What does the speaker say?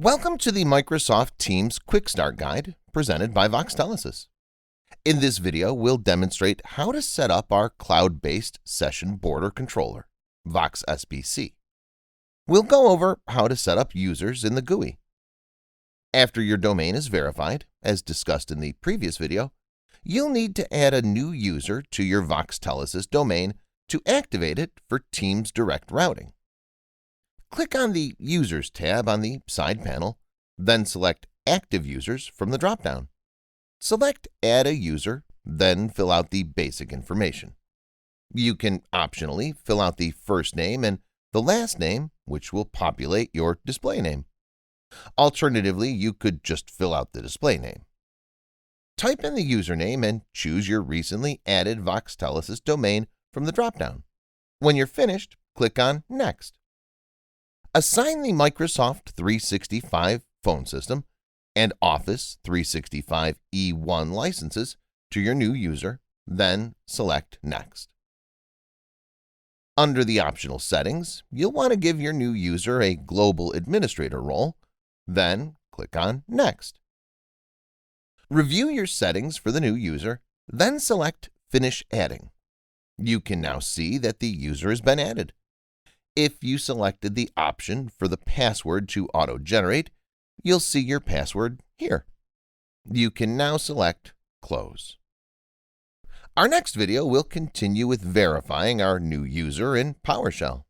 Welcome to the Microsoft Teams Quick Start Guide presented by Voxtelesys. In this video, we'll demonstrate how to set up our cloud-based session border controller, VoxSBC. We'll go over how to set up users in the GUI. After your domain is verified, as discussed in the previous video, you'll need to add a new user to your Voxtelesys domain to activate it for Teams Direct Routing. Click on the Users tab on the side panel, then select Active Users from the dropdown. Select Add a User, then fill out the basic information. You can optionally fill out the first name and the last name, which will populate your display name. Alternatively, you could just fill out the display name. Type in the username and choose your recently added Voxtelesys domain from the dropdown. When you're finished, click on Next. Assign the Microsoft 365 phone system and Office 365 E1 licenses to your new user, then select Next. Under the optional settings, you'll want to give your new user a global administrator role, then click on Next. Review your settings for the new user, then select Finish Adding. You can now see that the user has been added. If you selected the option for the password to auto-generate, you'll see your password here. You can now select Close. Our next video will continue with verifying our new user in PowerShell.